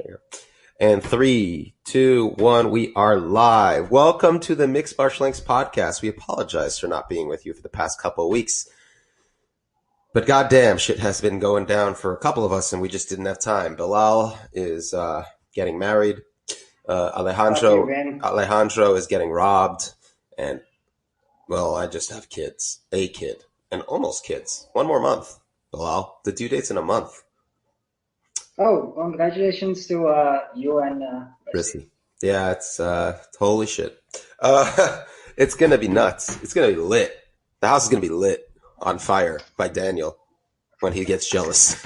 here. And 3, 2, 1, we are live. Welcome to the Mixed Martial Links podcast. We apologize for not being with you for the past couple of weeks. But goddamn, shit has been going down for a couple of us, and we just didn't have time. Bilal is getting married. Alejandro is getting robbed. And, well, I just have kids. A kid. And almost kids. One more month, Bilal. The due date's in a month. Oh, congratulations to you and Rissy. Yeah, it's holy shit. It's gonna be nuts. It's gonna be lit. The house is gonna be lit on fire by Daniel when he gets jealous.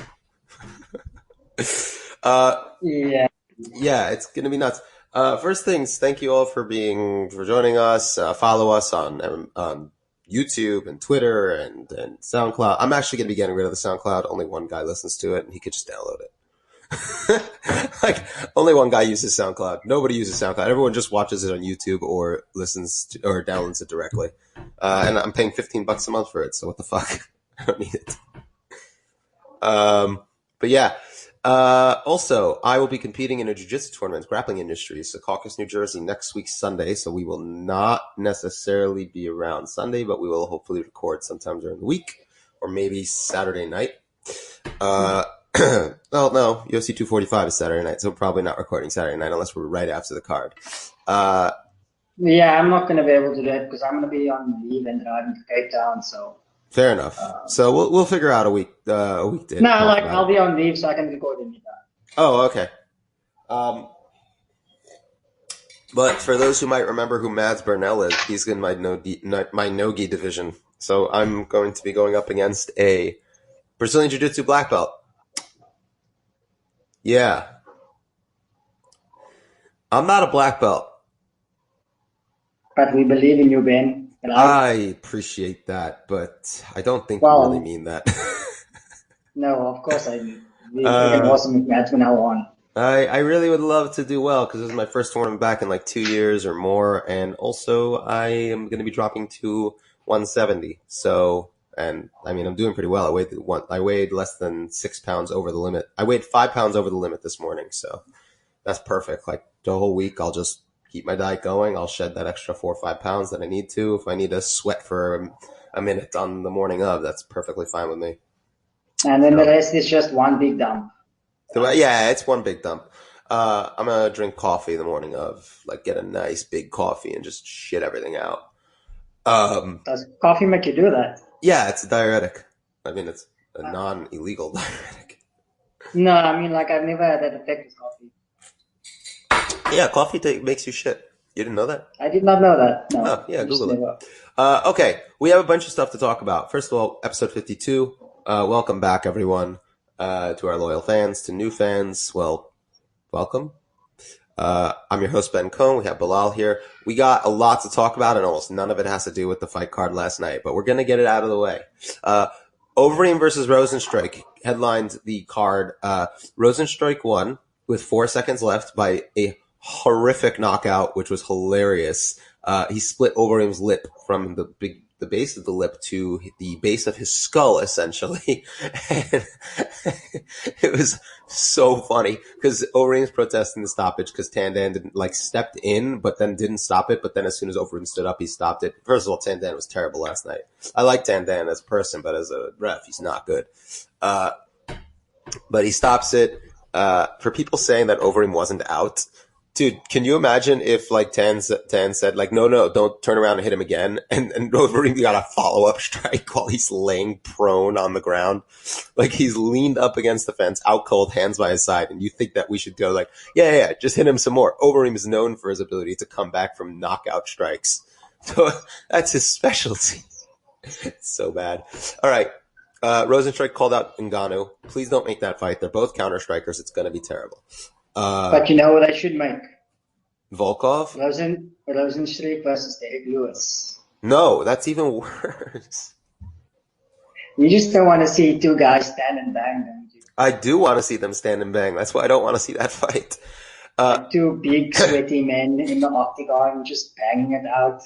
Yeah, it's gonna be nuts. First things, thank you all for joining us. Follow us on YouTube and Twitter and SoundCloud. I'm actually gonna be getting rid of the SoundCloud. Only one guy listens to it, and he could just download it. Like, only one guy uses SoundCloud. Nobody uses SoundCloud. Everyone just watches it on YouTube or listens to, or downloads it directly. And I'm paying $15 a month for it, so what the fuck? I don't need it. But yeah. Also, I will be competing in a jiu-jitsu tournament, Grappling Industries, Secaucus, New Jersey, next week Sunday, so we will not necessarily be around Sunday, but we will hopefully record sometime during the week, or maybe Saturday night. Well, no, UFC 245 is Saturday night, so we're probably not recording Saturday night unless we're right after the card. Yeah, I'm not going to be able to do it because I'm going to be on leave and driving to Cape Town, so... Fair enough. So we'll figure out a week date. No, I'll be on leave so I can record in that. Oh, okay. But for those who might remember who Mads Burnell is, he's in my no-gi division. So I'm going to be going up against a Brazilian Jiu-Jitsu black belt. Yeah. I'm not a black belt. But we believe in you, Ben. I appreciate that, but I don't think you really mean that. No, of course I do. We can awesome match from now on. I really would love to do well because this is my first tournament back in like 2 years or more, and also I am going to be dropping to 170. So, and I mean I'm doing pretty well. I weighed less than 6 pounds over the limit. I weighed 5 pounds over the limit this morning, so that's perfect. Like the whole week, I'll just keep my diet going. I'll shed that extra 4 or 5 pounds that I need to. If I need to sweat for a minute on the morning of, that's perfectly fine with me. And then the rest is just one big dump. So, yeah, it's one big dump. I'm going to drink coffee the morning of, like get a nice big coffee and just shit everything out. Does coffee make you do that? Yeah, it's a diuretic. I mean, it's a non-illegal diuretic. No, I mean, like I've never had that effect with coffee. Yeah, coffee makes you shit. You didn't know that? I did not know that. No. Oh, yeah, Google it. Okay, we have a bunch of stuff to talk about. First of all, episode 52. Welcome back, everyone, to our loyal fans, to new fans. Well, welcome. I'm your host, Ben Cohn. We have Bilal here. We got a lot to talk about, and almost none of it has to do with the fight card last night, but we're going to get it out of the way. Overeem versus Rosenstruik headlined the card. Rosenstruik won with 4 seconds left by a horrific knockout, which was hilarious. He split Overeem's lip from the base of the lip to the base of his skull, essentially. And it was so funny because Overeem's protesting the stoppage because Tandan didn't stepped in, but then didn't stop it. But then as soon as Overeem stood up, he stopped it. First of all, Tandan was terrible last night. I like Tandan as a person, but as a ref, he's not good. But he stops it. For people saying that Overeem wasn't out, dude, can you imagine if Tan said no, don't turn around and hit him again, and Overeem got a follow-up strike while he's laying prone on the ground, he's leaned up against the fence, out cold, hands by his side, and you think that we should go yeah, just hit him some more. Overeem is known for his ability to come back from knockout strikes, so that's his specialty. It's so bad. All right. Rosenstruik called out Ngannou. Please don't make that fight. They're both counter strikers. It's going to be terrible. But you know what I should make? Volkov? Rosenstruik versus Derek Lewis. No, that's even worse. You just don't want to see two guys stand and bang, don't you? I do want to see them stand and bang. That's why I don't want to see that fight. Two big, sweaty men in the octagon just banging it out.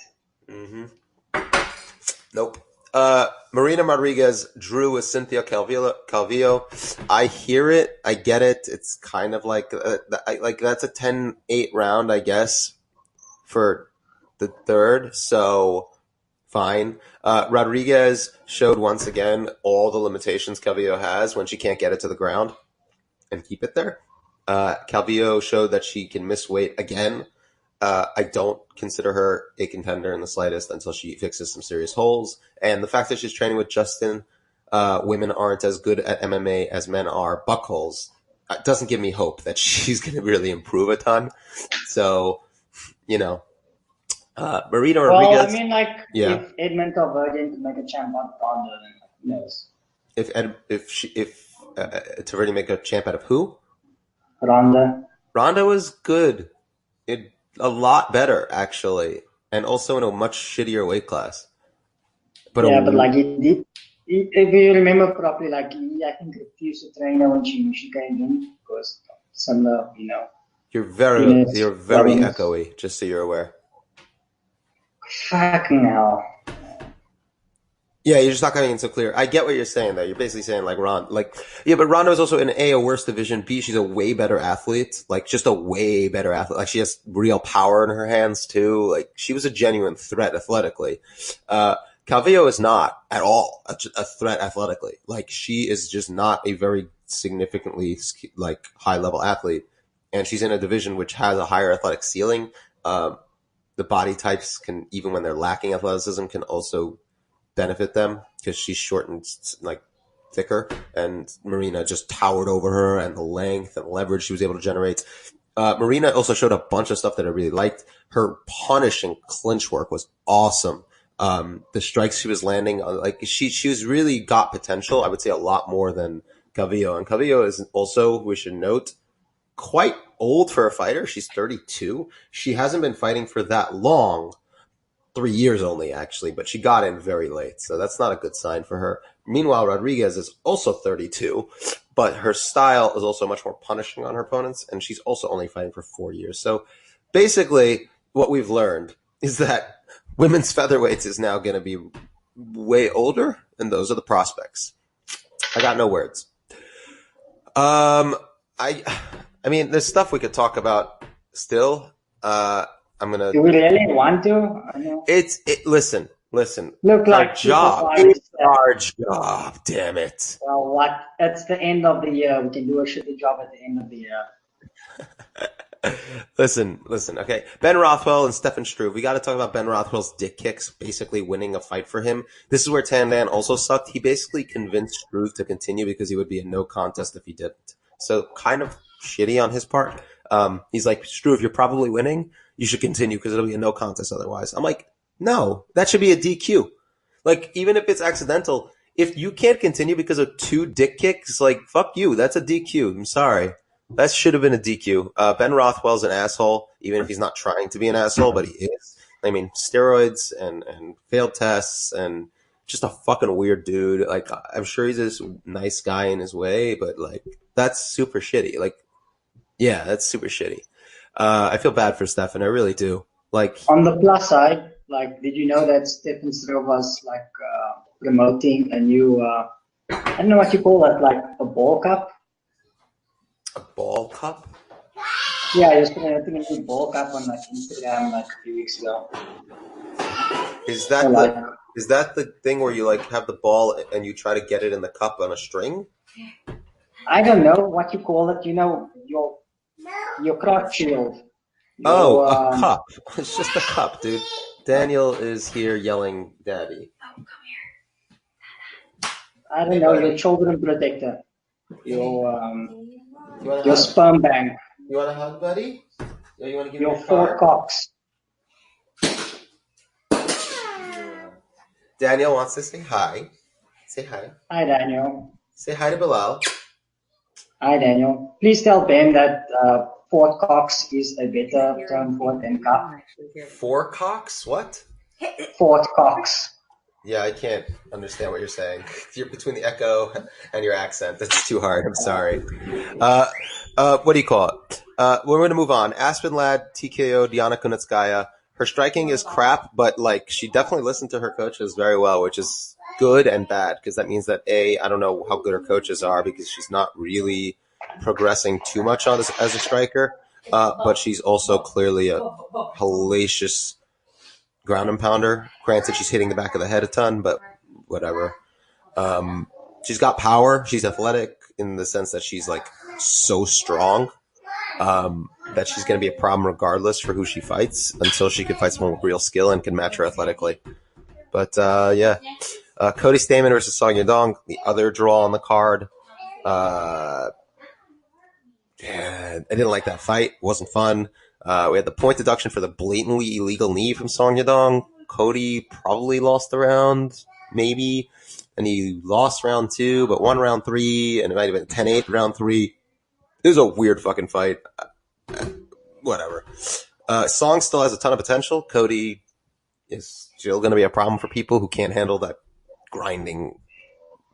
Mm-hmm. Nope. Marina Rodriguez drew with Cynthia Calvillo. I hear it. I get it. It's kind of like that's a 10-8 round, I guess, for the third. So fine. Rodriguez showed once again all the limitations Calvillo has when she can't get it to the ground and keep it there. Calvillo showed that she can miss weight again. I don't consider her a contender in the slightest until she fixes some serious holes. And the fact that she's training with Justin, women aren't as good at MMA as men are buckholes, doesn't give me hope that she's going to really improve a ton. So, Marina Rodriguez. Well, I mean, like, if Edmund Valverde could make a champ out of Ronda, then who knows? If Valverde make a champ out of who? Ronda was good. A lot better, actually, and also in a much shittier weight class. But like he did, if you remember properly, like I think refused to train her when she came in because similar, You're very echoey, just so you're aware. Fucking hell. Yeah, you're just not coming in so clear. I get what you're saying, though. You're basically saying, but Ronda is also in A, a worse division. B, she's a way better athlete. Just a way better athlete. Like, she has real power in her hands, too. Like, she was a genuine threat athletically. Calvillo is not at all a threat athletically. Like, she is just not a very significantly, high-level athlete. And she's in a division which has a higher athletic ceiling. The body types can, even when they're lacking athleticism, can also benefit them because she's short and thicker, and Marina just towered over her, and the length and leverage she was able to generate. Marina also showed a bunch of stuff that I really liked. Her punishing clinch work was awesome. The strikes she was landing, she was really got potential. I would say a lot more than Calvillo, and Calvillo is also, we should note, quite old for a fighter. She's 32. She hasn't been fighting for that long. 3 years only, actually, but she got in very late, so that's not a good sign for her. Meanwhile, Rodriguez is also 32, but her style is also much more punishing on her opponents, and she's also only fighting for 4 years. So basically, what we've learned is that women's featherweights is now going to be way older, and those are the prospects. I got no words. I mean, there's stuff we could talk about still. I'm gonna. Do we really want to? Listen. Look, our job. It's our job. Damn it. Well, what? It's the end of the year. We can do a shitty job at the end of the year. Listen. Okay, Ben Rothwell and Stefan Struve. We got to talk about Ben Rothwell's dick kicks, basically winning a fight for him. This is where Tandan also sucked. He basically convinced Struve to continue because he would be a no contest if he didn't. So kind of shitty on his part. He's like, Struve, you're probably winning. You should continue because it'll be a no contest otherwise. I'm like, no, that should be a DQ. Even if it's accidental, if you can't continue because of 2 dick kicks, fuck you. That's a DQ. I'm sorry. That should have been a DQ. Ben Rothwell's an asshole, even if he's not trying to be an asshole, but he is. I mean, steroids and failed tests and just a fucking weird dude. I'm sure he's this nice guy in his way, but that's super shitty. Yeah, that's super shitty. I feel bad for Stefan. I really do. On the plus side, did you know that Stefan Struve was promoting a new, I don't know what you call it, a ball cup? A ball cup? Yeah, he was promoting a new ball cup on Instagram a few weeks ago. Is that the thing where you have the ball and you try to get it in the cup on a string? I don't know what you call it. Your crotch shield. A cup. It's just a cup, dude. Daniel is here yelling, "Daddy." Oh, come here. I don't know, your children protector. Your sperm bank. You want a hug, buddy? Or you want to give your me a 4 cocks. Daniel wants to say hi. Say hi. Hi, Daniel. Say hi to Bilal. Hi, Daniel. Please tell Ben that 4 cocks is a better term for it than cup. 4 cocks? What? 4 cocks. Yeah, I can't understand what you're saying. You're between the echo and your accent. That's too hard. I'm sorry. What do you call it? We're going to move on. Aspen Ladd, TKO, Diana Kunitskaya. Her striking is crap, but she definitely listened to her coaches very well, which is good and bad, because that means that I don't know how good her coaches are, because she's not really progressing too much as a striker, but she's also clearly a hellacious ground and pounder. Granted, she's hitting the back of the head a ton, but whatever. She's got power. She's athletic in the sense that she's like so strong that she's going to be a problem regardless for who she fights, until she could fight someone with real skill and can match her athletically. But yeah, Cody Stamann versus Song Yadong, the other draw on the card. Yeah, I didn't like that fight. It wasn't fun. We had the point deduction for the blatantly illegal knee from Song Yadong. Cody probably lost the round, maybe. And he lost round 2, but won round 3, and it might have been 10-8 round 3. It was a weird fucking fight. Whatever. Song still has a ton of potential. Cody is still going to be a problem for people who can't handle that grinding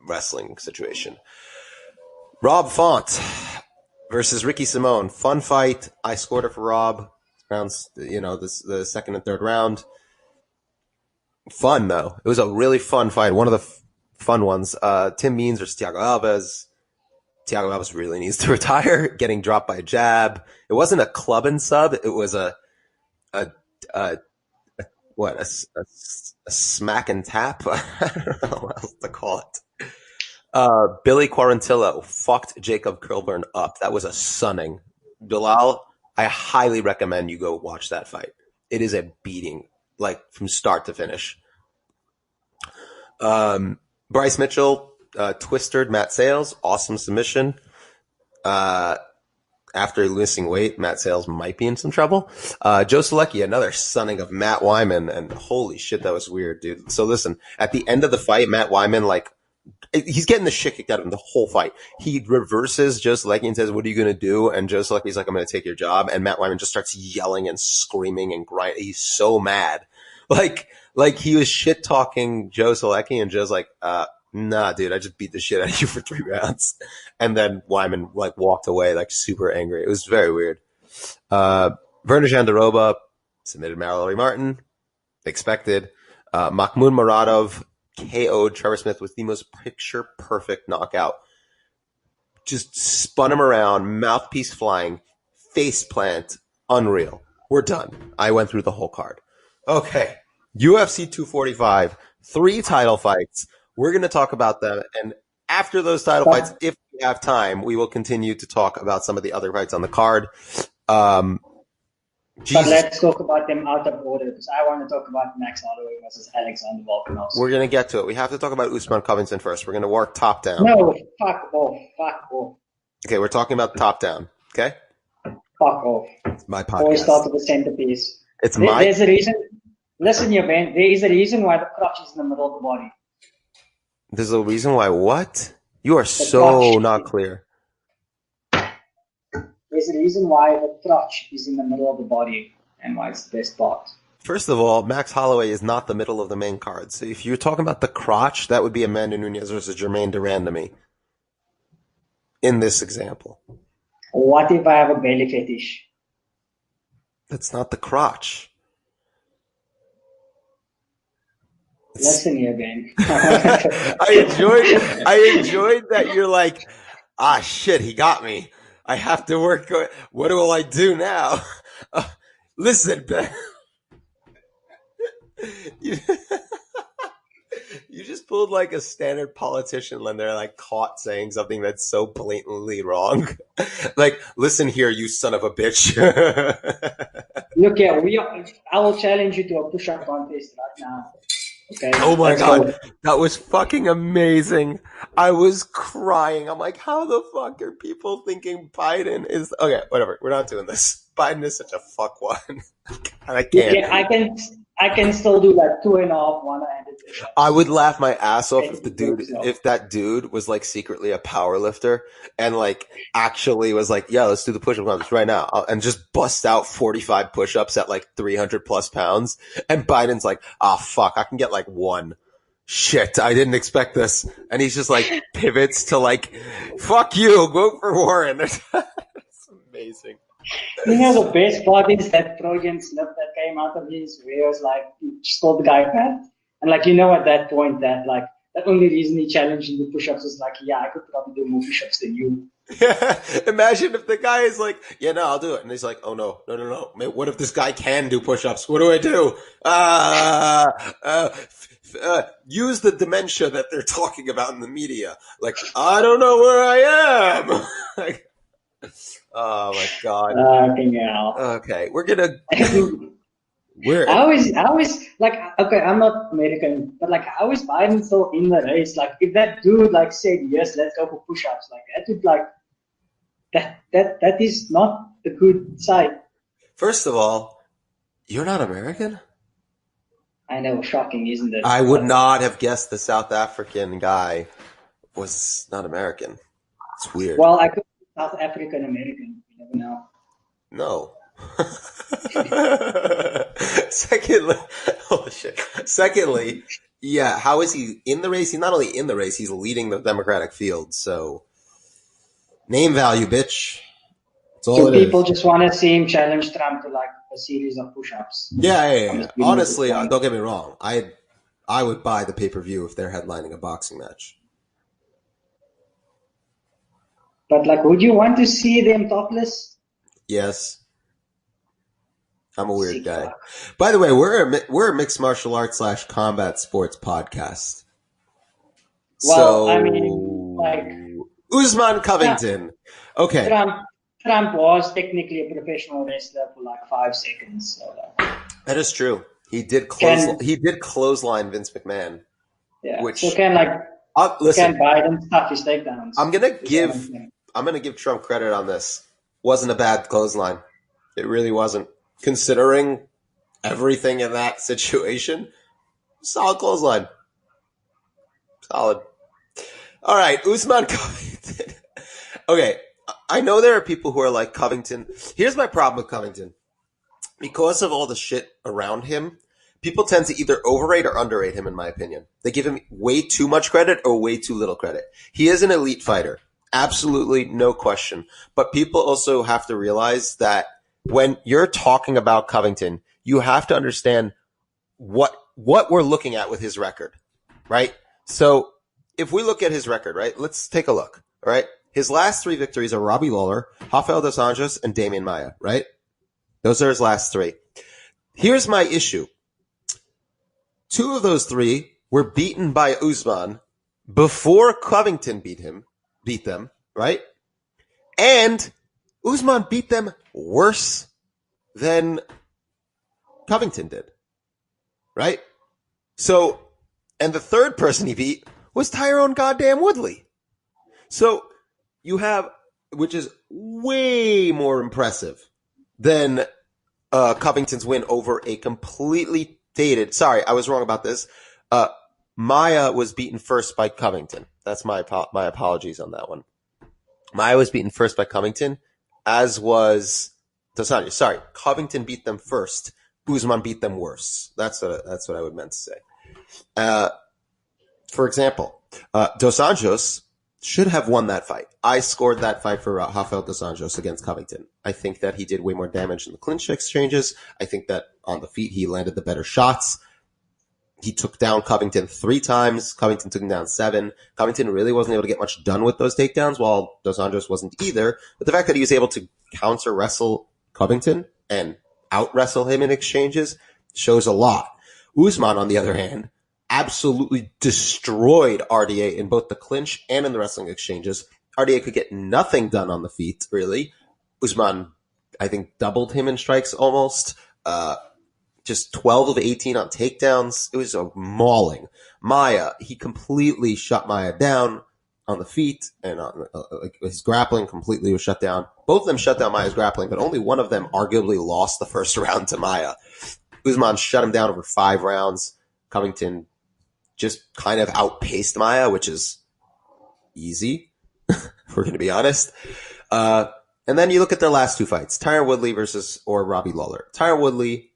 wrestling situation. Rob Font versus Ricky Simone. Fun fight. I scored it for Rob. Rounds, the second and third round. Fun, though. It was a really fun fight. One of the fun ones. Tim Means versus Thiago Alves. Thiago Alves really needs to retire, getting dropped by a jab. It wasn't a club and sub. It was a smack and tap? I don't know what else to call it. Billy Quarantillo fucked Jacob Kilburn up. That was a sunning. Bilal, I highly recommend you go watch that fight. It is a beating, like from start to finish. Bryce Mitchell twistered Matt Sales. Awesome submission. After losing weight, Matt Sales might be in some trouble. Joe Selecki, another sunning of Matt Wyman, and holy shit, that was weird, dude. So listen, at the end of the fight, Matt Wyman, he's getting the shit kicked out of him the whole fight. He reverses Joe Selecki and says, "What are you going to do?" And Joe Selecki's like, "I'm going to take your job." And Matt Wyman just starts yelling and screaming and grinding. He's so mad. Like he was shit talking Joe Selecki, and Joe's like, "Nah, dude, I just beat the shit out of you for 3 rounds." And then Wyman walked away super angry. It was very weird. Werner Jandiroba submitted Mallory Martin. Expected. Mahmoud Muradov KO'd Trevor Smith with the most picture-perfect knockout. Just spun him around, mouthpiece flying, face plant, unreal. We're done. I went through the whole card. Okay. UFC 245, 3 title fights. We're going to talk about them, and after those title fights, if we have time, we will continue to talk about some of the other fights on the card. But let's talk about them out of order, because I want to talk about Max Holloway versus Alexander Volkanovski. We're going to get to it. We have to talk about Usman Covington first. We're going to work top down. No, fuck off. Okay, we're talking about top down. Okay? Fuck off. It's my podcast. Always start with the centerpiece. There's a reason. Listen here, Ben. There is a reason why the crotch is in the middle of the body. There's a reason why what? You are so not clear. There's a reason why the crotch is in the middle of the body and why it's the best part. First of all, Max Holloway is not the middle of the main card. So if you're talking about the crotch, that would be Amanda Nunes versus Germaine de Randamie in this example. What if I have a belly fetish? That's not the crotch. Listen here, Ben. I enjoyed that you're like, shit, he got me. I have to work. What will I do now? Listen, Ben. You just pulled a standard politician when they're caught saying something that's so blatantly wrong. Listen here, you son of a bitch. Look here, I will challenge you to a push-up contest right now. Okay. Oh my God. That was fucking amazing. I was crying. I'm like, how the fuck are people thinking Biden is... Okay, whatever. We're not doing this. Biden is such a fuck one. I can't. Yeah, I can still do that 2.5 one-handed push-ups. I would laugh my ass off if that dude was secretly a power lifter and actually was yeah, let's do the push-up contest right now, and just bust out 45 push-ups at 300 plus pounds. And Biden's fuck, I can get 1. Shit, I didn't expect this. And he's just pivots to fuck you, vote for Warren. It's amazing. You know, the best part is that Freudian slip that came out of his, where it was he just called the guy fat. And at that point that the only reason he challenged him to push-ups was like, yeah, I could probably do more push-ups than you. Yeah. Imagine if the guy is like, yeah, no, I'll do it. And he's like, oh, no. What if this guy can do push-ups? What do I do? Use the dementia that they're talking about in the media. Like, I don't know where I am. Like, oh, my God. Okay, we're going to... I always like, okay, I'm not American, but like, how is Biden still in the race? Like, if that dude like said, yes, let's go for push-ups, like that would like, that is not a good sight. First of all, you're not American? I know, shocking, isn't it? I would not have guessed the South African guy was not American. It's weird. Well, I could be South African American, you never know. No. Secondly, oh shit. Secondly, yeah, how is he in the race? He's not only in the race, he's leading the Democratic field. So, name value, bitch. That's all So it people is. just want to see him challenge Trump to like a series of push-ups. Yeah. Honestly, don't get me wrong. I would buy the pay-per-view if they're headlining a boxing match. But like, would you want to see them topless? Yes. I'm a weird guy. By the way, we're a mixed martial arts / combat sports podcast. Well, I mean, like Usman Covington. Okay. Trump was technically a professional wrestler for like 5 seconds. So that is true. He did clothesline Vince McMahon. Yeah. Which, so can Biden stuff his takedowns? I'm gonna give Trump credit on this. Wasn't a bad clothesline. It really wasn't. Considering everything in that situation, solid clothesline. Solid. All right, Usman Covington. Okay, I know there are people who are like Covington. Here's my problem with Covington. Because of all the shit around him, people tend to either overrate or underrate him, in my opinion. They give him way too much credit or way too little credit. He is an elite fighter. Absolutely, no question. But people also have to realize that when you're talking about Covington, you have to understand what we're looking at with his record, right? So if we look at his record, right, let's take a look, all right? His last 3 victories are Robbie Lawler, Rafael dos Anjos, and Damian Maia, right? Those are his last 3. Here's my issue. 2 of those 3 were beaten by Usman before Covington beat them, right? And Usman beat them worse than Covington did, right? So, and the third person he beat was Tyrone goddamn Woodley. So, you have, which is way more impressive than Covington's win over a completely dated, sorry, I was wrong about this. Maia was beaten first by Covington. That's my apologies on that one. Maia was beaten first by Covington, as was dos Anjos. Sorry, Covington beat them first. Usman beat them worse. That's what I would meant to say. For example, dos Anjos should have won that fight. I scored that fight for Rafael dos Anjos against Covington. I think that he did way more damage in the clinch exchanges. I think that on the feet he landed the better shots. He took down Covington 3 times. Covington took him down 7. Covington really wasn't able to get much done with those takedowns, while dos Anjos wasn't either. But the fact that he was able to counter wrestle Covington and out wrestle him in exchanges shows a lot. Usman, on the other hand, absolutely destroyed RDA in both the clinch and in the wrestling exchanges. RDA could get nothing done on the feet, really. Usman, I think, doubled him in strikes almost. Just 12 of 18 on takedowns. It was a mauling. Maia, he completely shut Maia down on the feet, and his grappling completely was shut down. Both of them shut down Maia's grappling, but only one of them arguably lost the first round to Maia. Usman shut him down over 5 rounds. Covington just kind of outpaced Maia, which is easy, if we're going to be honest. And then you look at their last 2 fights, Tyron Woodley or Robbie Lawler. Tyron Woodley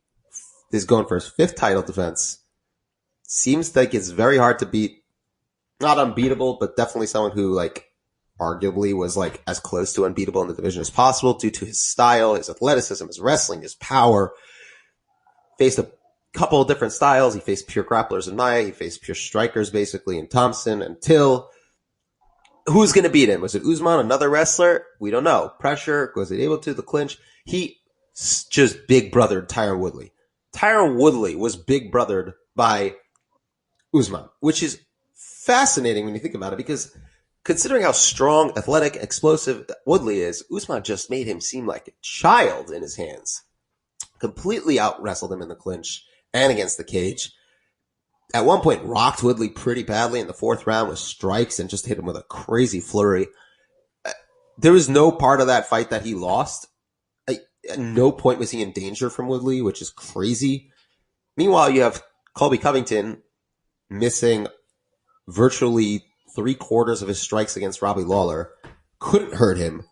is going for his 5th title defense. Seems like it's very hard to beat. Not unbeatable, but definitely someone who, like, arguably was, like, as close to unbeatable in the division as possible due to his style, his athleticism, his wrestling, his power. Faced a couple of different styles. He faced pure grapplers in Maya. He faced pure strikers, basically, in Thompson and Till. Who's going to beat him? Was it Usman, another wrestler? We don't know. Pressure. Was it able to? The clinch. He just big brothered Tyron Woodley. Tyron Woodley was big brothered by Usman, which is fascinating when you think about it, because considering how strong, athletic, explosive Woodley is, Usman just made him seem like a child in his hands. Completely out-wrestled him in the clinch and against the cage. At one point, rocked Woodley pretty badly in the fourth round with strikes and just hit him with a crazy flurry. There was no part of that fight that he lost. At no point was he in danger from Woodley, which is crazy. Meanwhile, you have Colby Covington missing virtually 3/4 of his strikes against Robbie Lawler. Couldn't hurt him.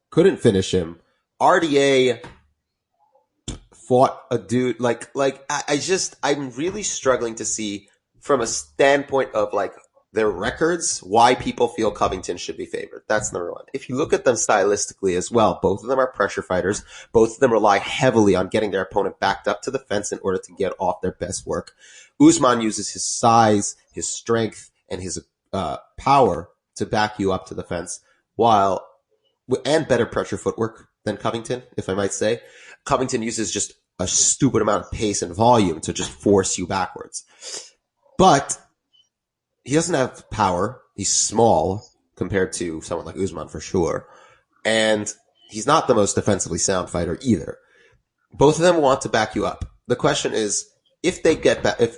Couldn't finish him. RDA fought a dude I'm really struggling to see from a standpoint of like their records why people feel Covington should be favored. That's number one. If you look at them stylistically as well, both of them are pressure fighters. Both of them rely heavily on getting their opponent backed up to the fence in order to get off their best work. Usman uses his size, his strength, and his power to back you up to the fence, and better pressure footwork than Covington, if I might say. Covington uses just a stupid amount of pace and volume to just force you backwards. But he doesn't have power. He's small compared to someone like Usman for sure. And he's not the most defensively sound fighter either. Both of them want to back you up. The question is, if they get back, if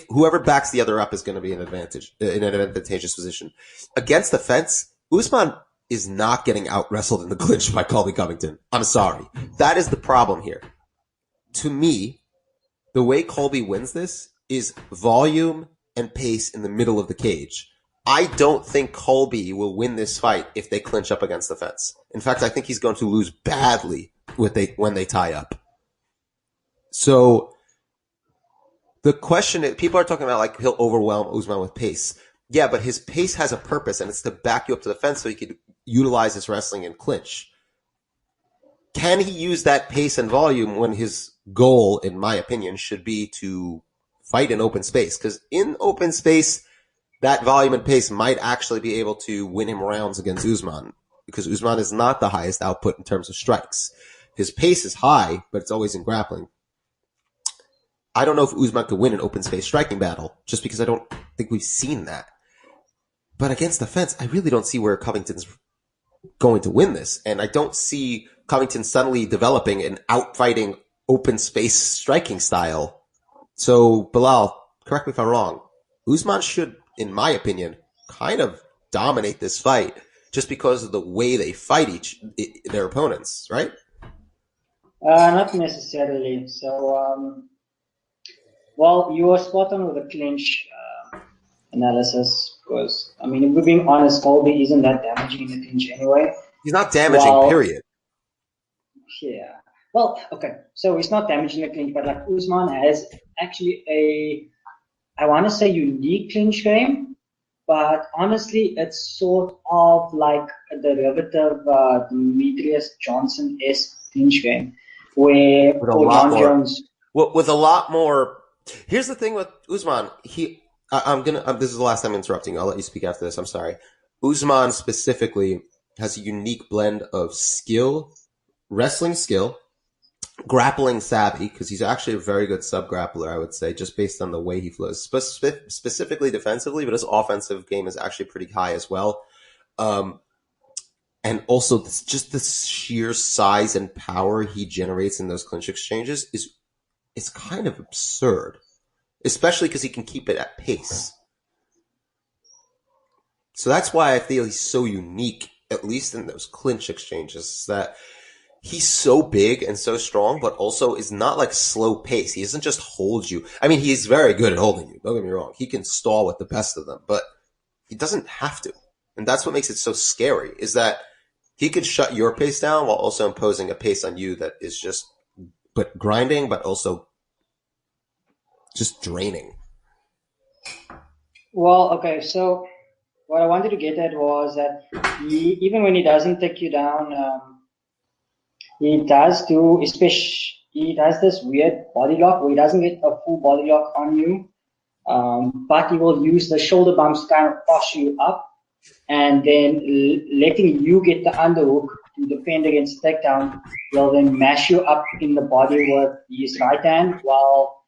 whoever backs the other up is going to be in an advantageous position. Against the fence, Usman is not getting out-wrestled in the clinch by Colby Covington. I'm sorry. That is the problem here. To me, the way Colby wins this is volume and pace in the middle of the cage. I don't think Colby will win this fight if they clinch up against the fence. In fact, I think he's going to lose badly when they tie up. So the question is, people are talking about like he'll overwhelm Usman with pace. Yeah, but his pace has a purpose, and it's to back you up to the fence so he could utilize his wrestling in clinch. Can he use that pace and volume when his goal, in my opinion, should be to fight in open space? Because in open space, that volume and pace might actually be able to win him rounds against Usman, because Usman is not the highest output in terms of strikes. His pace is high, but it's always in grappling. I don't know if Usman could win an open space striking battle, just because I don't think we've seen that. But against the fence, I really don't see where Covington's going to win this. And I don't see Covington suddenly developing an outfighting open space striking style. So, Bilal, correct me if I'm wrong. Usman should, in my opinion, kind of dominate this fight just because of the way they fight their opponents, right? Not necessarily. So, well, you were spot on with the clinch analysis, because, I mean, if we're being honest, Colby isn't that damaging in the clinch anyway. He's not damaging, period. Yeah. Well, okay. So he's not damaging the clinch, but like Usman has actually I want to say unique clinch game, but honestly, it's sort of like a derivative Demetrius Johnson-esque clinch game, where for John Jones. With a lot more. Here's the thing with Usman. This is the last time I'm interrupting you. I'll let you speak after this. I'm sorry. Usman specifically has a unique blend of skill, wrestling skill, grappling savvy, because he's actually a very good sub-grappler, I would say, just based on the way he flows. Specifically defensively, but his offensive game is actually pretty high as well. And also just the sheer size and power he generates in those clinch exchanges is kind of absurd, especially because he can keep it at pace. So that's why I feel he's so unique, at least in those clinch exchanges, that he's so big and so strong, but also is not like slow pace. He doesn't just hold you. I mean, he's very good at holding you. Don't get me wrong. He can stall with the best of them, but he doesn't have to. And that's what makes it so scary, is that he could shut your pace down while also imposing a pace on you that is just, but grinding, but also just draining. Well, okay, so what I wanted to get at was that even when he doesn't take you down, he does do, especially he does this weird body lock where he doesn't get a full body lock on you, but he will use the shoulder bumps to kind of push you up, and then letting you get the underhook to defend against the takedown. He'll then mash you up in the body with his right hand while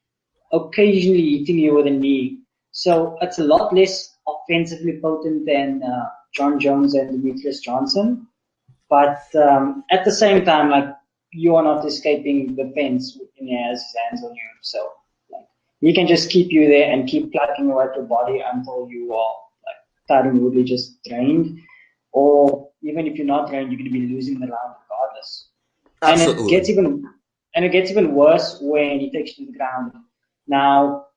occasionally hitting you with a knee. So it's a lot less offensively potent than John Jones and Demetrius Johnson. But at the same time, like, you are not escaping the fence when he has his hands on you. So like, he can just keep you there and keep plucking away at your body until you are like thoroughly just drained. Or even if you're not drained, you're going to be losing the round regardless. Absolutely. And it gets even worse when he takes you to the ground. Now,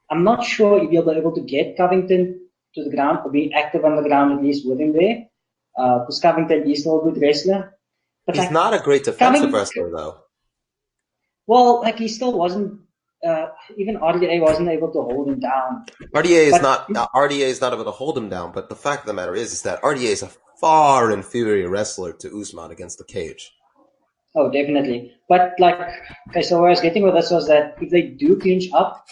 I'm not sure if you'll be able to get Covington to the ground or be active on the ground at least with him there. Because Covington is still a good wrestler. But He's not a great defensive wrestler, though. Well, like, he still wasn't, even RDA wasn't able to hold him down. RDA is not able to hold him down, but the fact of the matter is that RDA is a far inferior wrestler to Usman against the cage. Oh, definitely. But, like, okay, so where I was getting with this was that if they do clinch up,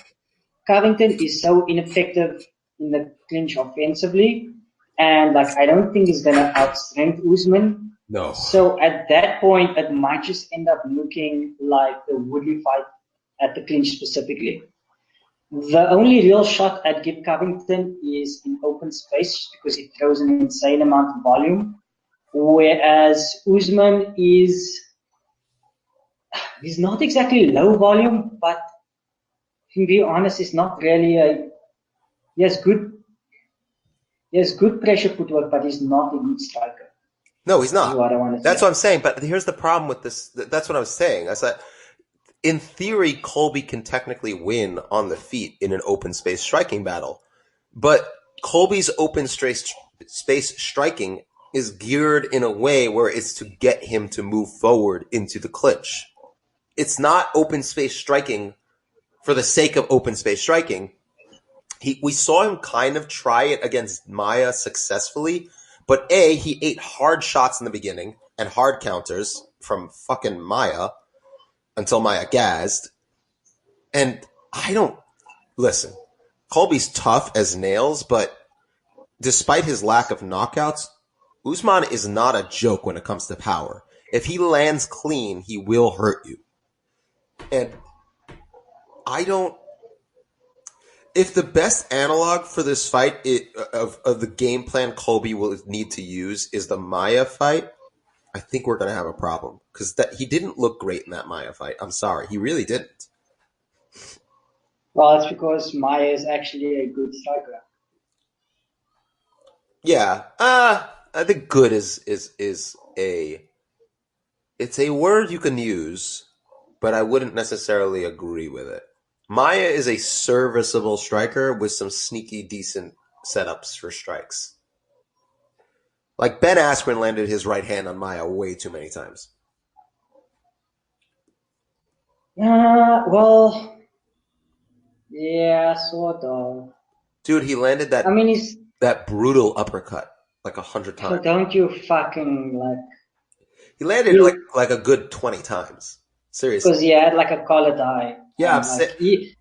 Covington is so ineffective in the clinch offensively, and, like, I don't think he's going to outstrength Usman. No. So at that point, it might just end up looking like the Woodley fight at the clinch specifically. The only real shot I'd give Covington is in open space because he throws an insane amount of volume, whereas Usman he's not exactly low volume, but to be honest, he's not really he has good pressure footwork, but he's not a good striker. No, he's not. That's say. what I'm saying. But here's the problem with this. That's what I was saying. I said, in theory, Colby can technically win on the feet in an open space striking battle. But Colby's open space striking is geared in a way where it's to get him to move forward into the clinch. It's not open space striking for the sake of open space striking. We saw him kind of try it against Maia successfully, but he ate hard shots in the beginning and hard counters from fucking Maia until Maia gassed. And listen, Colby's tough as nails, but despite his lack of knockouts, Usman is not a joke when it comes to power. If he lands clean, he will hurt you. And if the best analog for this fight of the game plan Colby will need to use is the Maia fight, I think we're going to have a problem. Because he didn't look great in that Maia fight. I'm sorry. He really didn't. Well, it's because Maia is actually a good striker. Yeah. I think good is it's a word you can use, but I wouldn't necessarily agree with it. Maia is a serviceable striker with some sneaky, decent setups for strikes. Like Ben Askren landed his right hand on Maia way too many times. Well, yeah, sort of. Dude, he landed that. I mean, that brutal uppercut like 100 times. Don't you fucking like? He landed like a good 20 times. Seriously. Because he had like a collared eye. Yeah, I'm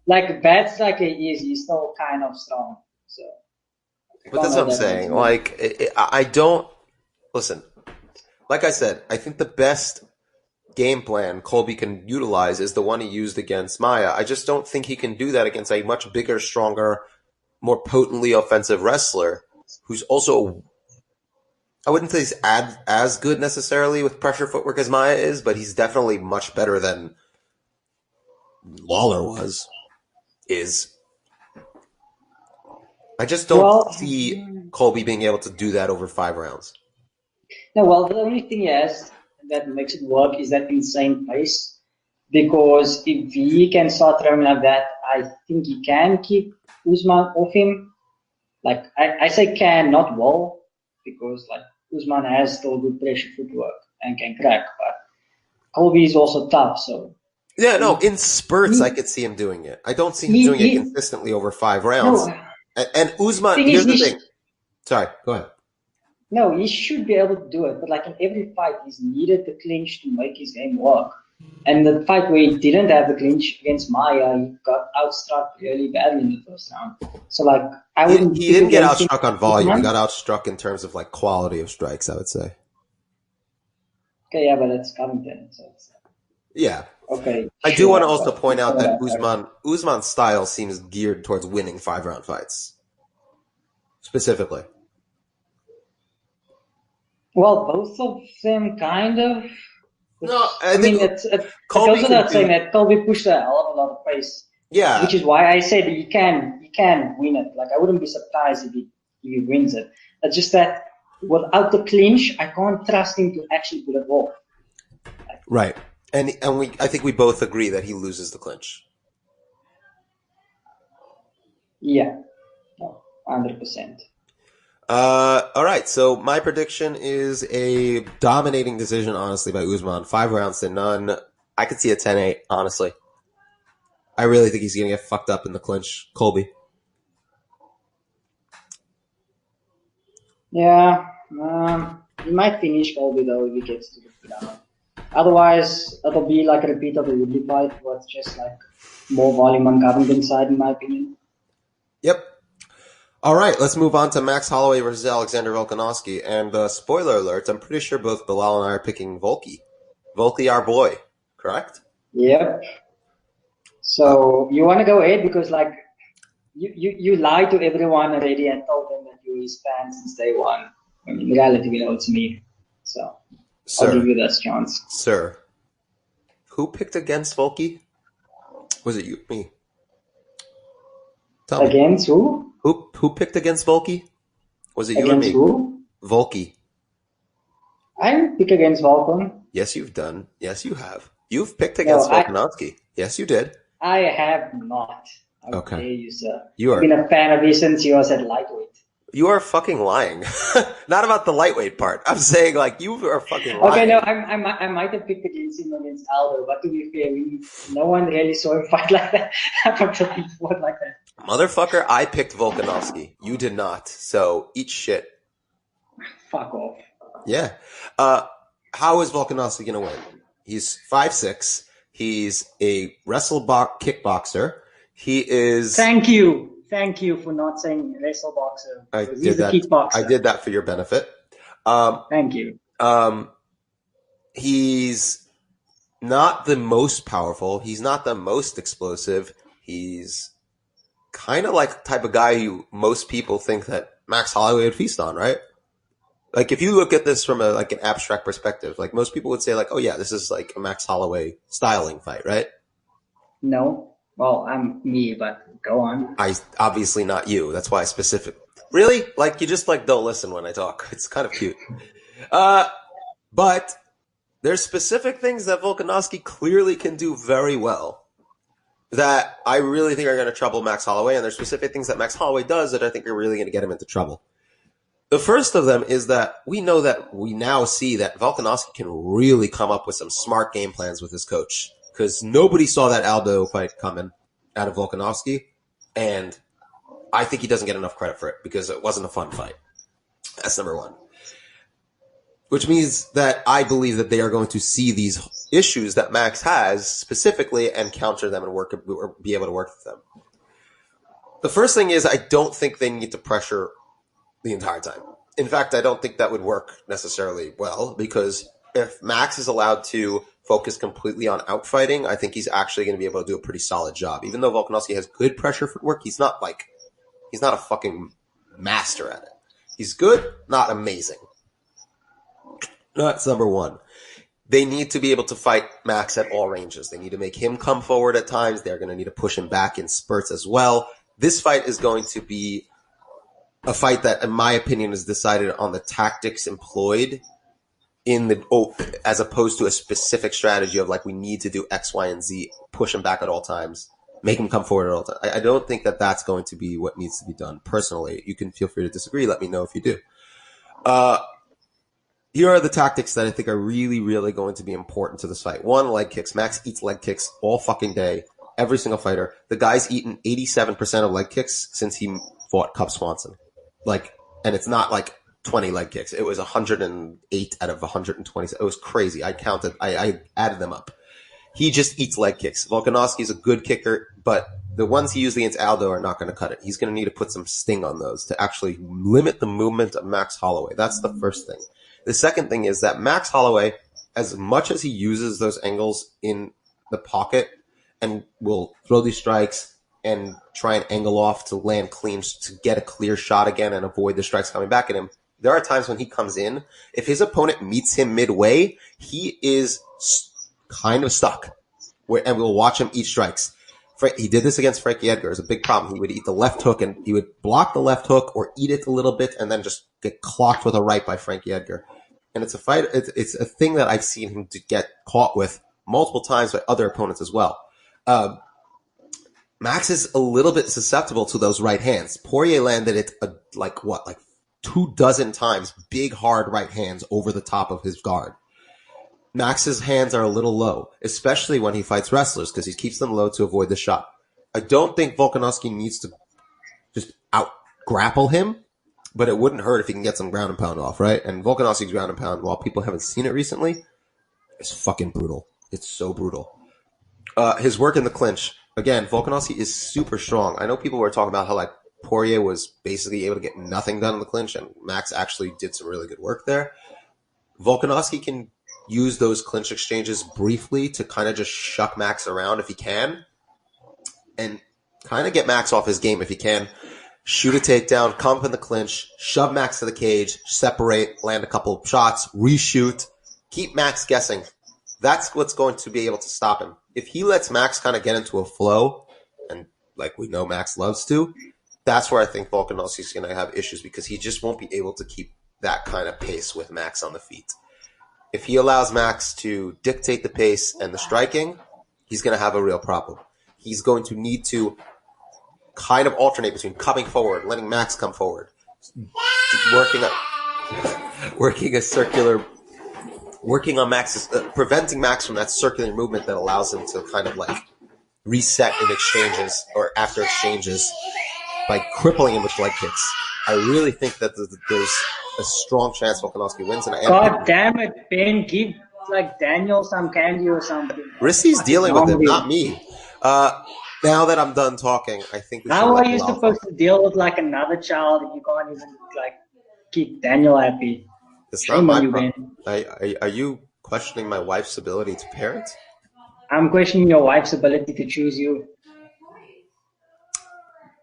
like bad striker he's still kind of strong. So. But that's what I'm saying. Like, I don't listen. Like I said, I think the best game plan Colby can utilize is the one he used against Maia. I just don't think he can do that against a much bigger, stronger, more potently offensive wrestler who's also, I wouldn't say he's as good necessarily with pressure footwork as Maia is, but he's definitely much better than Lawler is. I just don't see Colby being able to do that over 5 rounds. No, well, the only thing he has that makes it work is that insane pace. Because if he can start throwing like that, I think he can keep Usman off him. Like, I say can, not will, because like Usman has still good pressure footwork and can crack, but Colby is also tough, so. Yeah, no, in spurts I could see him doing it. I don't see him doing it consistently over 5 rounds. No, and Usman, here's the thing. Sorry, go ahead. No, he should be able to do it, but like in every fight, he's needed the clinch to make his game work. And the fight where he didn't have the clinch against Maya, he got outstruck really badly in the first round. So, like, I wouldn't. He didn't get against him. outstruck on volume. He got outstruck in terms of like quality of strikes, I would say. Okay, yeah, but it's Covington, so it's Yeah. okay. I do sure, want to also but point out it's that not Usman's style seems geared towards winning 5-round fights. Specifically. well, both of them kind of. No, I mean, it Colby goes without can saying do, that Colby pushed a hell of a lot of pace, yeah. which is why I said he can win it. Like, I wouldn't be surprised if he wins it. It's just that without the clinch, I can't trust him to actually pull it off. Right. And I think we both agree that he loses the clinch. Yeah, no, 100%. All right. So my prediction is a dominating decision, honestly, by Usman. 5 rounds to none. I could see a 10-8, honestly. I really think he's going to get fucked up in the clinch. Colby. Yeah, he might finish Colby though if he gets to the ground. Otherwise, it'll be like a repeat of the Woodley fight, with just like more volume on Covington's side, in my opinion. Yep. All right, let's move on to Max Holloway versus Alexander Volkanovski. And spoiler alert, I'm pretty sure both Bilal and I are picking Volky. Volky, our boy, correct? Yep. So you want to go ahead because like you lied to everyone already and told them that you're his fan since day one. I mean, in reality, you know, it's me. So I'll give you this chance. Sir, who picked against Volky? Was it you? Me? Tell me. Against who? Who picked against Volky? Was it you Against or me? who? Volky. I didn't pick against Volkan. Yes, you've done. Yes, you have. You've picked against Volkanovski. Yes, you did. I have not. How Okay. dare you, sir? You I've been a fan of his since he was at lightweight. You are fucking lying. Not about the lightweight part. I'm saying like you are fucking lying. Okay, no, I might have picked against him against Aldo, but to be fair, no one really saw him fight like that up until he fought like that. Motherfucker, I picked Volkanovski. You did not. So eat shit. Fuck off. Yeah. How is Volkanovski going to win? He's 5'6". He's a kickboxer. He is... Thank you for not saying wrestle boxer. He's a kickboxer. I did that for your benefit. Thank you. He's not the most powerful. He's not the most explosive. He's kind of like the type of guy who most people think that Max Holloway would feast on, right? Like if you look at this from an abstract perspective, like most people would say like, oh yeah, this is like a Max Holloway styling fight, right? No. Well, I'm me, but go on. Obviously not you. That's why I really? Like you just like don't listen when I talk. It's kind of cute. But there's specific things that Volkanovski clearly can do very well that I really think are going to trouble Max Holloway, and there's specific things that Max Holloway does that I think are really going to get him into trouble. The first of them is that we now see that Volkanovski can really come up with some smart game plans with his coach, because nobody saw that Aldo fight coming out of Volkanovski, and I think he doesn't get enough credit for it because it wasn't a fun fight. That's number one. Which means that I believe that they are going to see these issues that Max has specifically and counter them and be able to work with them. The first thing is I don't think they need to pressure the entire time. In fact, I don't think that would work necessarily well, because if Max is allowed to focus completely on outfighting, I think he's actually going to be able to do a pretty solid job. Even though Volkanovski has good pressure footwork, he's not a fucking master at it. He's good, not amazing. That's number one. They need to be able to fight Max at all ranges. They need to make him come forward at times. They're going to need to push him back in spurts as well. This fight is going to be a fight that, in my opinion, is decided on the tactics employed as opposed to a specific strategy of like, we need to do X, Y, and Z, push him back at all times, make him come forward at all times. I don't think that that's going to be what needs to be done. Personally, you can feel free to disagree. Let me know if you do. Here are the tactics that I think are really, really going to be important to this fight. One, leg kicks. Max eats leg kicks all fucking day. Every single fighter. The guy's eaten 87% of leg kicks since he fought Cub Swanson. And it's not like 20 leg kicks. It was 108 out of 120. It was crazy. I added them up. he just eats leg kicks. Volkanovski's a good kicker, but the ones he used against Aldo are not going to cut it. He's going to need to put some sting on those to actually limit the movement of Max Holloway. That's the first thing. The second thing is that Max Holloway, as much as he uses those angles in the pocket and will throw these strikes and try and angle off to land clean to get a clear shot again and avoid the strikes coming back at him, there are times when he comes in. If his opponent meets him midway, he is kind of stuck, and we'll watch him eat strikes. He did this against Frankie Edgar. It's a big problem. He would eat the left hook, and he would block the left hook or eat it a little bit and then just get clocked with a right by Frankie Edgar. And it's a fight. It's a thing that I've seen him to get caught with multiple times by other opponents as well. Max is a little bit susceptible to those right hands. Poirier landed it like 24 times, big hard right hands over the top of his guard. Max's hands are a little low, especially when he fights wrestlers because he keeps them low to avoid the shot. I don't think Volkanovski needs to just out grapple him, but it wouldn't hurt if he can get some ground and pound off, right? And Volkanovski's ground and pound, while people haven't seen it recently, is fucking brutal. It's so brutal. His work in the clinch, again, Volkanovski is super strong. I know people were talking about how like Poirier was basically able to get nothing done in the clinch, and Max actually did some really good work there. Volkanovski can use those clinch exchanges briefly to kind of just shuck Max around if he can, and kind of get Max off his game if he can. Shoot a takedown, come up in the clinch, shove Max to the cage, separate, land a couple of shots, reshoot, keep Max guessing. That's what's going to be able to stop him. If he lets Max kind of get into a flow, and like we know Max loves to, that's where I think Volkanovski's going to have issues because he just won't be able to keep that kind of pace with Max on the feet. If he allows Max to dictate the pace and the striking, he's going to have a real problem. He's going to need to kind of alternate between coming forward, letting Max come forward, working on Max's, preventing Max from that circular movement that allows him to kind of like reset in exchanges or after exchanges by crippling him with leg kicks. I really think that there's a strong chance Volkanovski wins. And God damn it, Ben, give like Daniel some candy or something. Rissy's dealing with him, not me. Now that I'm done talking, I think we should. How are you supposed to deal with like another child if you can't even like keep Daniel happy? It's Shame not on you, my Ben. problem. Are you questioning my wife's ability to parent? I'm questioning your wife's ability to choose you.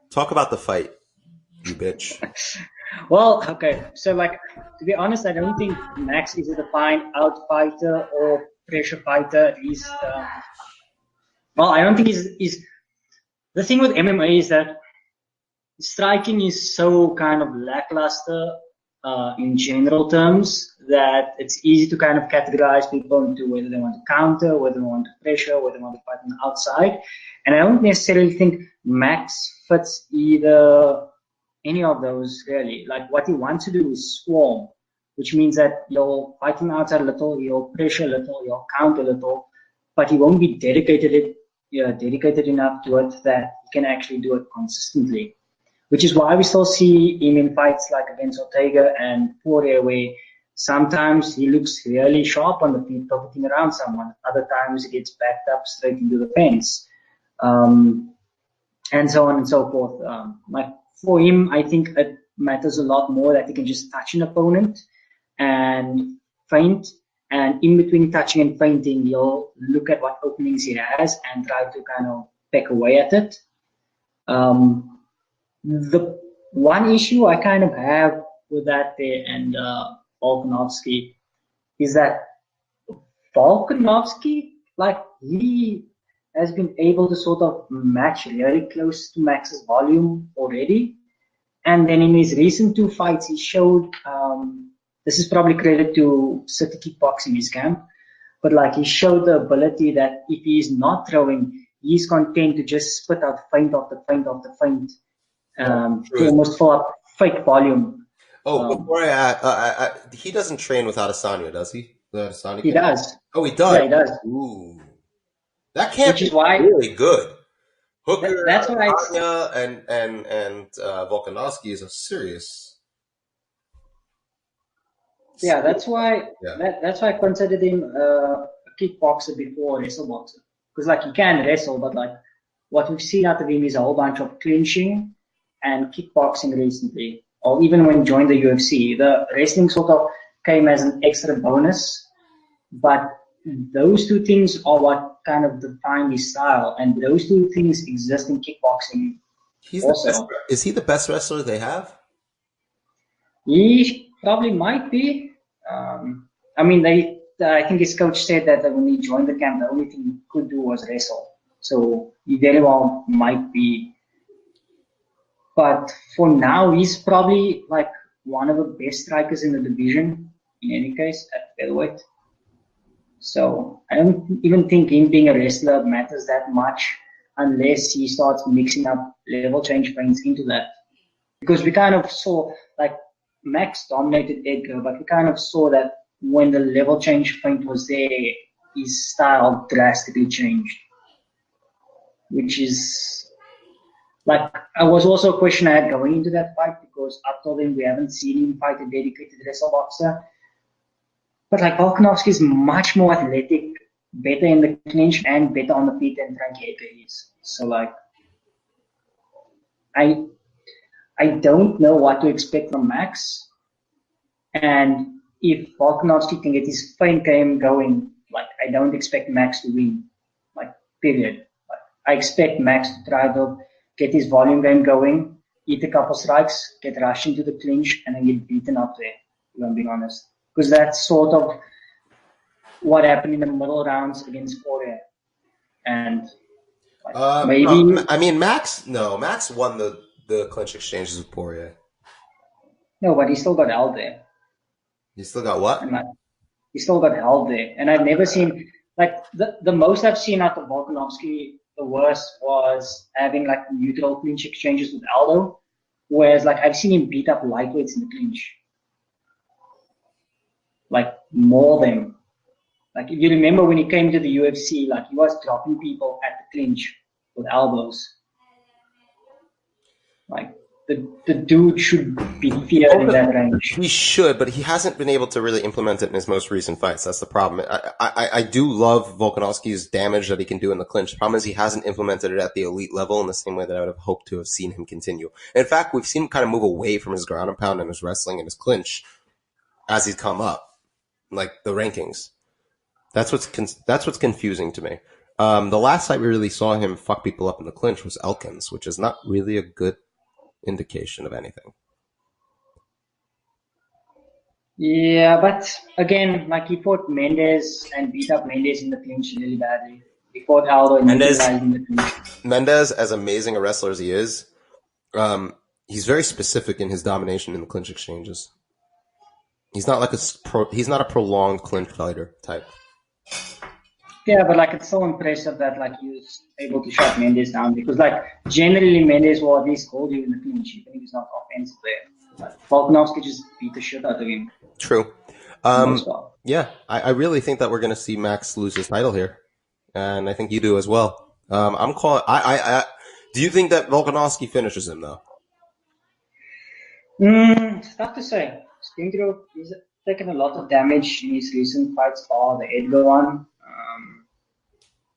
Talk about the fight, you bitch. Well, okay. So, like, to be honest, I don't think Max is a defined out fighter or pressure fighter. At least, I don't think he's. The thing with MMA is that striking is so kind of lackluster in general terms that it's easy to kind of categorize people into whether they want to counter, whether they want to pressure, whether they want to fight on the outside. And I don't necessarily think Max fits either any of those really. Like what he wants to do is swarm, which means that you'll fight on the outside a little, you'll pressure a little, you'll counter a little, but he won't be dedicated enough to it that he can actually do it consistently. Which is why we still see him in fights like against Ortega and Poirier, where sometimes he looks really sharp on the feet, picketing around someone. Other times he gets backed up straight into the fence, and so on and so forth. Like for him, I think it matters a lot more that he can just touch an opponent and feint, and in between touching and feinting, he'll look at what openings he has and try to kind of peck away at it. The one issue I kind of have with that there and Volkanovski is that Volkanovski, like he has been able to sort of match really close to Max's volume already. And then in his recent two fights, he showed, this is probably credit to City Kickboxing, his camp, but like he showed the ability that if he's not throwing, he's content to just spit out feint after feint after feint. To almost fill up fake volume. Before he doesn't train without Adesanya, does he? He does. Oh, he does? Yeah, he does. Ooh. That can't be why, really good. Hooker, that's what Adesanya, and Volkanovski is a serious... Yeah, that's why I considered him a kickboxer before a wrestle boxer. because like he can wrestle, but like what we've seen out of him is a whole bunch of clinching and kickboxing recently, or even when he joined the UFC. The wrestling sort of came as an extra bonus, but those two things are what kind of define his style, and those two things exist in kickboxing also. Is he the best wrestler they have? He probably might be. I mean, I think his coach said that when he joined the camp, the only thing he could do was wrestle. So he very well might be. But for now, he's probably like one of the best strikers in the division, in any case, at featherweight. So I don't even think him being a wrestler matters that much unless he starts mixing up level change feints into that. Because we kind of saw, like, Max dominated Edgar, but we kind of saw that when the level change feint was there, his style drastically changed. Which is, like, I was also a question I had going into that fight, because up till then we haven't seen him fight a dedicated wrestle boxer. But like Volkanovski is much more athletic, better in the clinch and better on the feet than Frank Edgar is. So like, I don't know what to expect from Max. And if Volkanovski can get his feint game going, like I don't expect Max to win. Like, period. Like, I expect Max to try to get his volume game going, eat a couple strikes, get rushed into the clinch, and then get beaten up there, if I'm being honest. Because that's sort of what happened in the middle rounds against Poirier. And like, maybe... I mean, Max won the clinch exchanges with Poirier. No, but he still got held there. He still got what? And like, he still got held there. And I've never seen... Like, the most I've seen out of Volkanovski, the worst was having like neutral clinch exchanges with Aldo. Whereas like I've seen him beat up lightweights in the clinch. Like, more than... Like, if you remember when he came to the UFC, like, he was dropping people at the clinch with elbows. Like, the dude should be feared in that range. He should, but he hasn't been able to really implement it in his most recent fights. That's the problem. I do love Volkanovski's damage that he can do in the clinch. The problem is he hasn't implemented it at the elite level in the same way that I would have hoped to have seen him continue. In fact, we've seen him kind of move away from his ground and pound and his wrestling and his clinch as he's come up, like the rankings. That's what's confusing to me. The last time we really saw him fuck people up in the clinch was Elkins, which is not really a good indication of anything. Yeah, but again, like, he fought Mendes and beat up Mendes in the clinch really badly. He fought Aldo and neutralized in the clinch. Mendes, as amazing a wrestler as he is, he's very specific in his domination in the clinch exchanges. He's not like he's not a prolonged clinch fighter type. Yeah, but like, it's so impressive that like he was able to shut Mendes down, because like generally Mendes will at least hold you in the clinch, even if he's not offensive there. Like, Volkanovski just beat the shit out of him. True. Yeah, I really think that we're going to see Max lose his title here, and I think you do as well. I'm calling. Do you think that Volkanovski finishes him though? It's tough to say. He's taken a lot of damage in his recent fights, bar the Edgar one.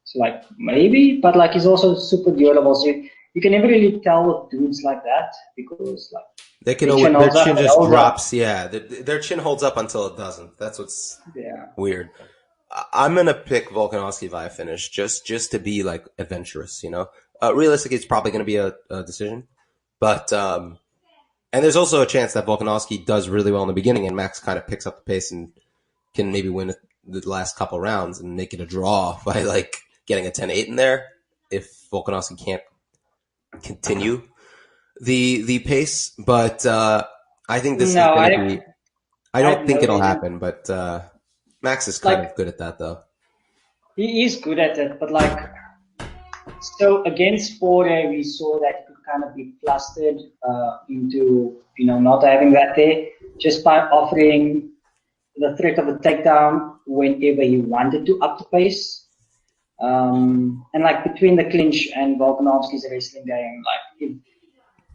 So like, maybe, but like, he's also super durable. So you can never really tell with dudes like that, because like, they can always, their chin just drops. Yeah, their chin holds up until it doesn't. That's what's weird. I'm gonna pick Volkanovski via finish, just to be like adventurous, you know. Realistically, it's probably gonna be a decision, but and there's also a chance that Volkanovski does really well in the beginning, and Max kind of picks up the pace and can maybe win the last couple rounds and make it a draw by like getting a 10-8 in there if Volkanovski can't continue the pace. But I think this is going to be... I don't think it'll happen, but Max is kind of good at that, though. He is good at it, but like... So against Poirier, we saw that he could kind of be flustered into, you know, not having that there, just by offering the threat of a takedown whenever he wanted to up the pace. And like, between the clinch and Volkanovski's wrestling game, like,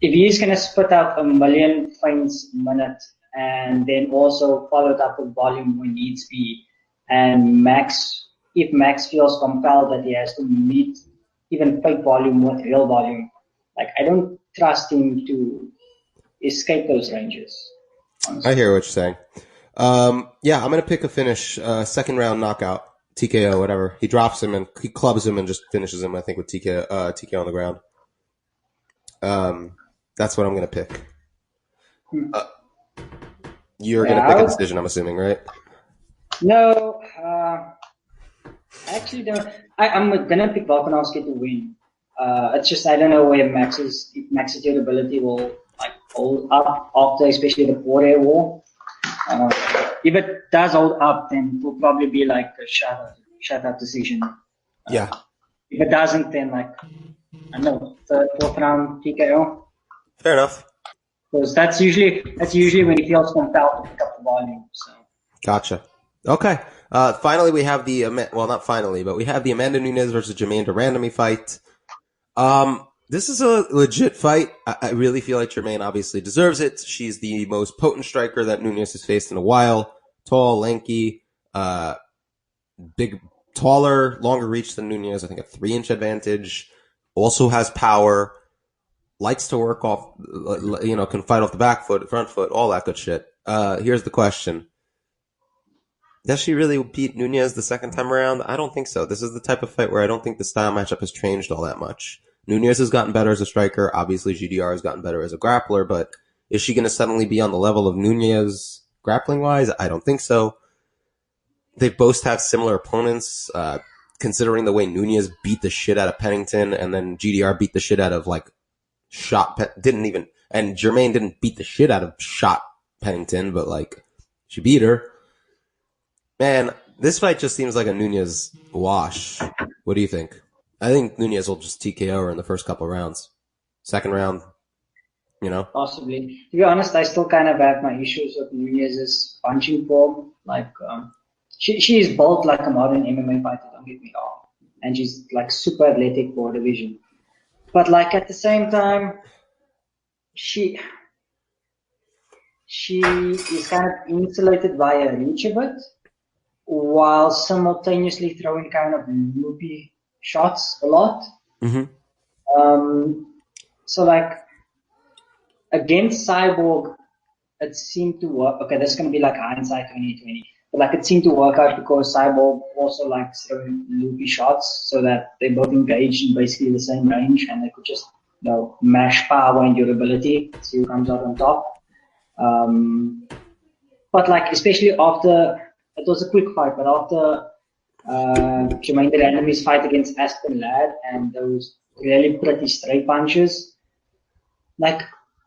if he's going to spit out 1 million feints a minute and then also follow it up with volume when needs be, and Max if Max feels compelled that he has to meet even fake volume with real volume, like I don't trust him to escape those ranges. Honestly. I hear what you're saying. Yeah, I'm going to pick a finish, second round knockout, TKO, whatever. He drops him and he clubs him and just finishes him, I think, with TKO on the ground. That's what I'm going to pick. You're going to pick a decision, I'm assuming, right? No, I actually don't. I'm going to pick Volkanovski to win. It's just I don't know where Max's durability will like hold up after, especially the 4-day war. If it does hold up, then it will probably be like a shutout decision. Yeah. If it doesn't, then like I don't know, third, fourth round TKO. Fair enough. Because that's usually when he feels compelled to pick up the volume. So. Gotcha. Okay. Finally, we have not finally, but we have the Amanda Nunes versus Germaine de Randamie fight. This is a legit fight. I really feel like Germaine obviously deserves it. She's the most potent striker that Nunes has faced in a while. Tall, lanky, taller, longer reach than Nunes. I think a 3-inch advantage. Also has power. Likes to work off, can fight off the back foot, front foot, all that good shit. Here's the question. Does she really beat Nunes the second time around? I don't think so. This is the type of fight where I don't think the style matchup has changed all that much. Nunes has gotten better as a striker. Obviously, GDR has gotten better as a grappler, but is she going to suddenly be on the level of Nunes grappling-wise? I don't think so. They both have similar opponents, considering the way Nunes beat the shit out of Pennington, and then GDR beat the shit out of, and Germaine didn't beat the shit out of Pennington, but, she beat her. Man, this fight just seems like a Nunes wash. What do you think? I think Nunes will just TKO her in the first couple of rounds. Second round, Possibly. To be honest, I still kind of have my issues with Nunes' punching form. She is built like a modern MMA fighter, don't get me wrong. And she's, super athletic for a division. But, at the same time, she is kind of insulated by her reach a bit, while simultaneously throwing kind of loopy shots a lot. Mm-hmm. Against Cyborg, it seemed to work. Okay, that's going to be hindsight 2020. But it seemed to work out because Cyborg also likes throwing loopy shots so that they both engaged in basically the same range and they could just, mash power and durability, see who comes out on top. But especially after, it was a quick fight, but after Germaine de Randamie's fight against Aspen Ladd and those really pretty straight punches,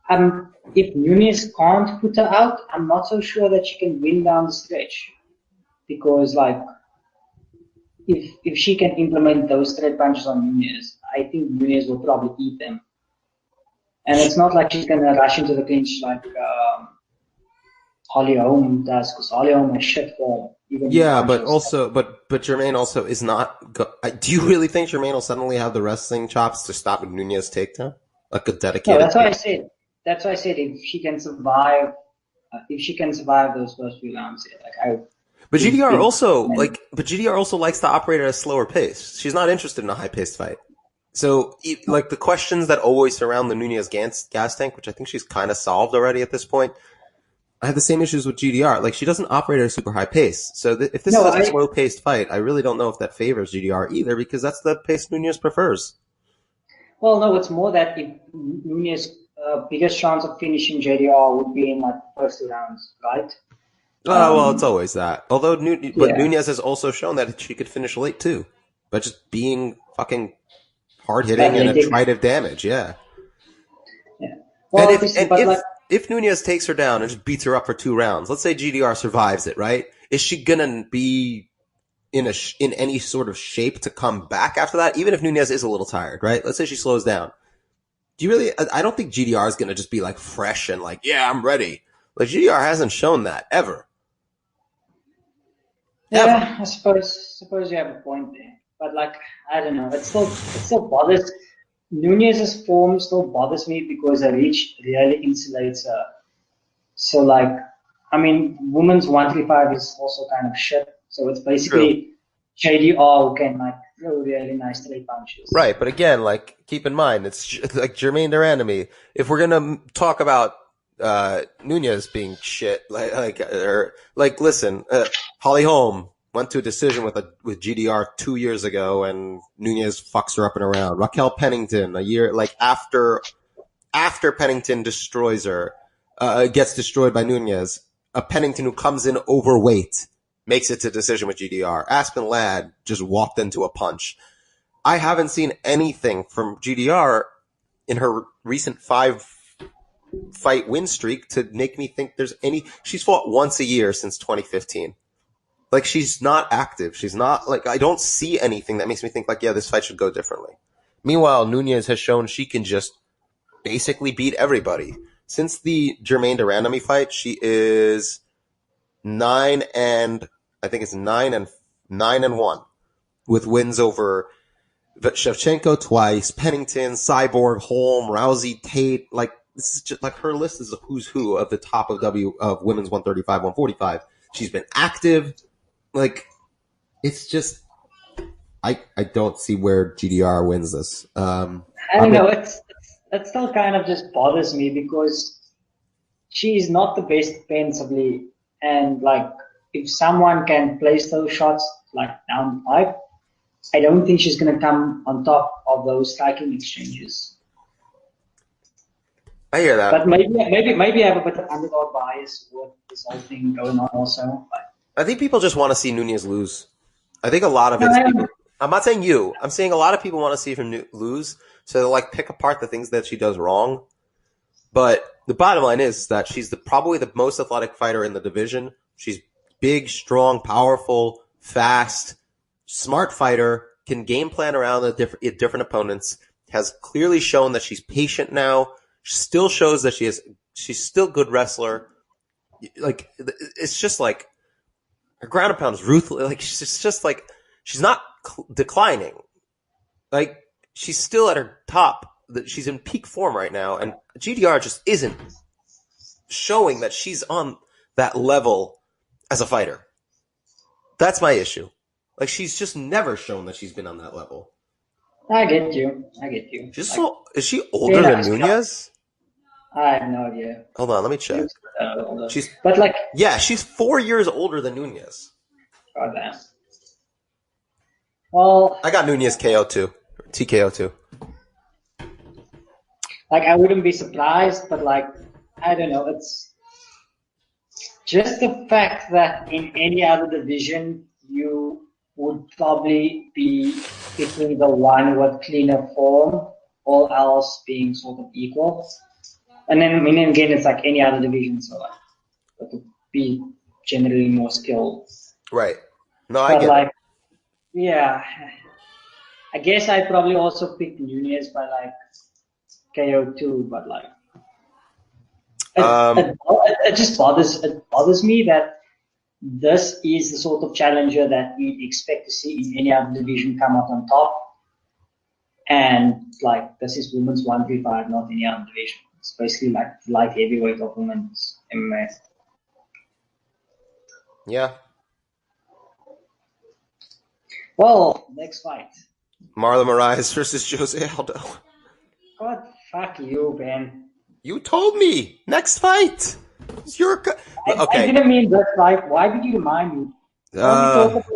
if Nunes can't put her out, I'm not so sure that she can win down the stretch. Because, if she can implement those straight punches on Nunes, I think Nunes will probably eat them. And it's not like she's going to rush into the clinch like Holly Holm does, because Holly Holm has shit form. Yeah, but Germaine also is not. Do you really think Germaine will suddenly have the wrestling chops to stop a Nunes takedown? Like a dedicated. No, that's why I said. That's why I said if she can survive those first few rounds, But GDR also likes to operate at a slower pace. She's not interested in a high-paced fight. So, the questions that always surround the Nunes gas tank, which I think she's kind of solved already at this point, I have the same issues with GDR. She doesn't operate at a super high pace. So if this is a slow-paced fight, I really don't know if that favors GDR either, because that's the pace Nunes prefers. Well, no, it's more that if Nunes' biggest chance of finishing GDR would be in the first 2 rounds, right? Well, it's always that. Although, Nunes has also shown that she could finish late too, but just being fucking hard-hitting and attritive damage, yeah. Well, and if Nunes takes her down and just beats her up for 2 rounds, let's say GDR survives it, right? Is she gonna be in any sort of shape to come back after that? Even if Nunes is a little tired, right? Let's say she slows down. I don't think GDR is gonna just be fresh and yeah, I'm ready. GDR hasn't shown that ever. Yeah, I suppose you have a point there. But I don't know. It still bothers Nunes' form still bothers me because her reach really insulates her. So women's 135 is also kind of shit. So it's basically JDR who can like throw really nice straight punches. Right, but again, like, keep in mind, it's like Germaine de Randamie. If we're gonna talk about Nunes being shit, listen, Holly Holm went to a decision with GDR 2 years ago, and Nunes fucks her up and around. Raquel Pennington, a year after Pennington destroys her, gets destroyed by Nunes. A Pennington who comes in overweight makes it to decision with GDR. Aspen Ladd just walked into a punch. I haven't seen anything from GDR in her recent 5-fight win streak to make me think there's any. She's fought once a year since 2015. Like, she's not active. She's not, like, I don't see anything that makes me think, like, yeah, this fight should go differently. Meanwhile, Nunes has shown she can just basically beat everybody. Since the Germaine de Randamie fight, she is 9-1 with wins over Shevchenko twice, Pennington, Cyborg, Holm, Rousey, Tate. Like, this is just like her list is a who's who of the top of women's 135, 145. She's been active. Like, it's just, I don't see where GDR wins this. I don't know. It still kind of just bothers me because she's not the best defensively, and like if someone can place those shots like down the pipe, I don't think she's going to come on top of those striking exchanges. I hear that, but maybe I have a bit of underdog bias with this whole thing going on also. But I think people just want to see Nunes lose. I think a lot of it's people. I'm not saying you. I'm saying a lot of people want to see him lose, so they'll like pick apart the things that she does wrong. But the bottom line is that she's probably the most athletic fighter in the division. She's big, strong, powerful, fast, smart fighter, can game plan around the different opponents, has clearly shown that she's patient now, still shows that she's still a good wrestler. Like, it's just like, her ground and pound is ruthless. Like, she's just like, she's not declining. Like, she's still at her top. She's in peak form right now, and GDR just isn't showing that she's on that level as a fighter. That's my issue. Like, she's just never shown that she's been on that level. I get you. Is she older than Nunes? I have no idea. Hold on, let me check. She's 4 years older than Nunes. God damn. Well, I got Nunes KO too. TKO too. Like, I wouldn't be surprised, but like, I don't know. It's just the fact that in any other division, you would probably be picking the one with cleaner form, all else being sort of equal. And then, I mean, again, it's like any other division, so like, it would be generally more skilled. Right. No, I get it. Yeah. I guess I'd probably also pick Nunes by like KO too, but like, it just bothers me that this is the sort of challenger that we'd expect to see in any other division come out on top. And like, this is women's 135, not any other division. It's basically like light heavyweight of women's MMA. Yeah. Well, next fight. Marlon Moraes versus Jose Aldo. God, fuck you, Ben. You told me. Next fight. It's your... Okay. I didn't mean that fight. Why did you remind me?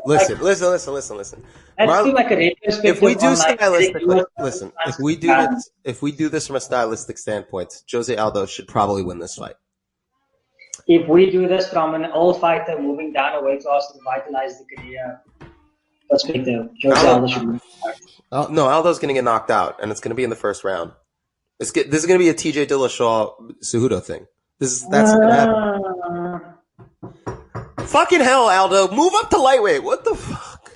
Listen. Let's do like a retrospective. If we do stylistically, listen. If we do this from a stylistic standpoint, Jose Aldo should probably win this fight. If we do this from an old fighter moving down a weight class to revitalize the career perspective, Jose Aldo should win this fight. No, Aldo's going to get knocked out, and it's going to be in the first round. This is going to be a TJ Dillashaw Cejudo thing. That's going to happen. Fucking hell, Aldo. Move up to lightweight. What the fuck?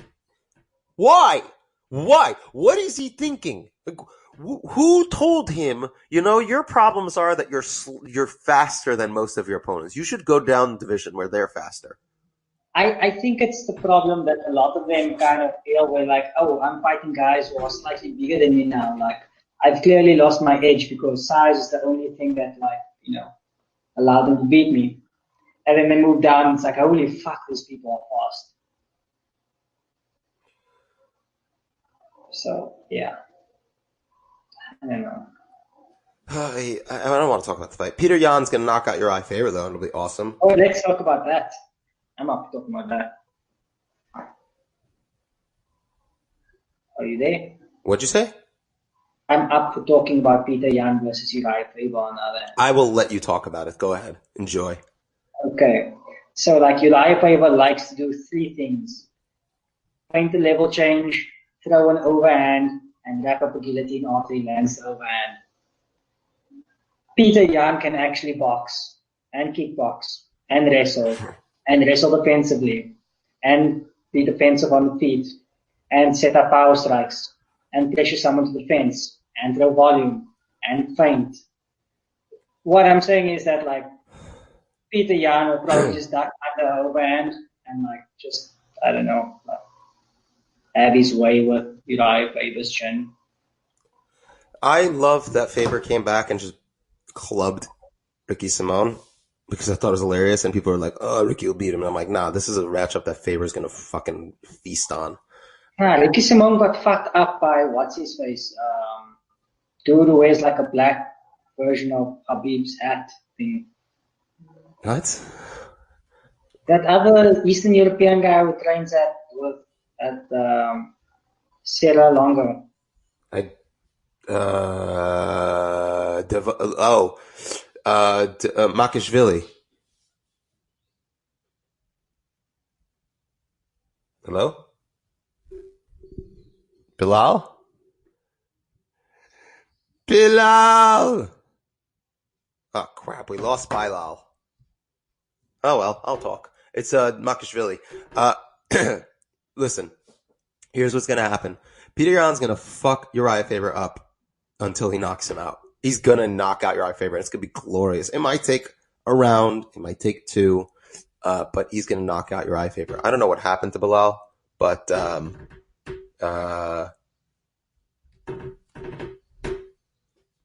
Why? What is he thinking? Like, who told him, your problems are that you're faster than most of your opponents. You should go down the division where they're faster. I think it's the problem that a lot of them kind of feel where like, oh, I'm fighting guys who are slightly bigger than me now. Like, I've clearly lost my edge because size is the only thing that, like, allowed them to beat me. And then they move down and it's like, holy fuck, these people are fast. So yeah, I don't know. I don't want to talk about the fight. Peter Yan's going to knock out Uriah Faber, though. It'll be awesome. Oh, let's talk about that. I'm up to talking about that. Are you there? What'd you say? I'm up for talking about Peter Yan versus Uriah Faber on the other hand. I will let you talk about it. Go ahead. Enjoy. Okay. So, like, Uriah Faber likes to do three things. Feint the level change, throw an overhand, and wrap up a guillotine after he lands the overhand. Peter Yan can actually box, and kickbox, and wrestle defensively, and be defensive on the feet, and set up power strikes, and pressure someone to the fence, and throw volume, and feint. What I'm saying is that, like, Peter Yan will probably just duck under overhand and, like, just, I don't know, like, have his way with Uriah Faber's chin. I love that Faber came back and just clubbed Ricky Simone because I thought it was hilarious, and people were like, "Oh, Ricky will beat him," and I'm like, "Nah, this is a matchup that Faber's gonna fucking feast on." Ricky Simone got fucked up by what's his face, dude who wears like a black version of Habib's hat thing. What? That other Eastern European guy who trains at Sierra Longa. Makashvili. Hello? Bilal? Bilal! Oh, crap. We lost Bilal. Oh, well. I'll talk. It's Makashvili. Listen. Here's what's going to happen. Peter Yan's going to fuck Uriah Faber up until he knocks him out. He's going to knock out Uriah Faber. It's going to be glorious. It might take a round. It might take two. But he's going to knock out Uriah Faber. I don't know what happened to Bilal, but you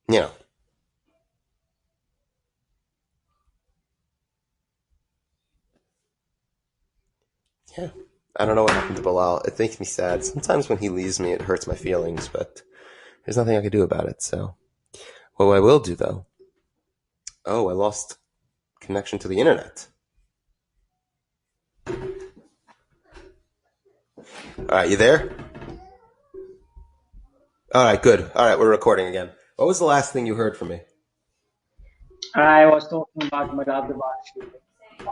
know. Yeah. I don't know what happened to Bilal. It makes me sad. Sometimes when he leaves me, it hurts my feelings, but there's nothing I can do about it. So, what I will do, though. Oh, I lost connection to the internet. All right, you there? All right, good. All right, we're recording again. What was the last thing you heard from me? I was talking about Murad Devashi.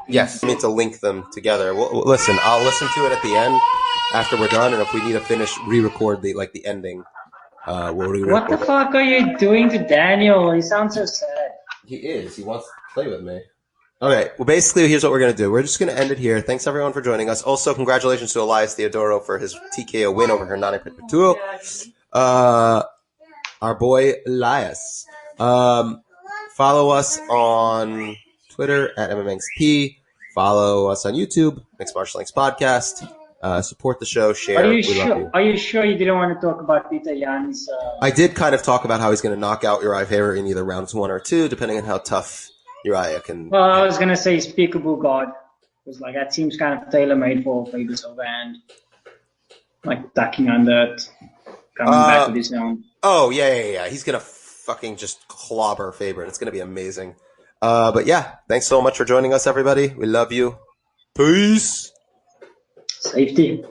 Yes, I mean to link them together. Well, listen, I'll listen to it at the end after we're done, and if we need to finish, re-record the ending. We'll re-record. What the fuck are you doing to Daniel? He sounds so sad. He is. He wants to play with me. Okay, well, basically, here's what we're going to do. We're just going to end it here. Thanks, everyone, for joining us. Also, congratulations to Elias Theodoro for his TKO win over Hernani Petruto. Our boy, Elias. Follow us on Twitter at MMAngst. Follow us on YouTube, Mixed Martial Arts Podcast. Support the show, share. Are you sure you didn't want to talk about Peter Yan's? I did kind of talk about how he's going to knock out Uriah Faber in either rounds 1 or 2, depending on how tough Uriah can. Well, I was going to say Speakable God. Because like that seems kind of tailor-made for Faber's overhand. Like ducking under it, coming back with his own. Oh, yeah. He's going to fucking just clobber Faber. It's going to be amazing. But yeah, thanks so much for joining us, everybody. We love you. Peace. Safety.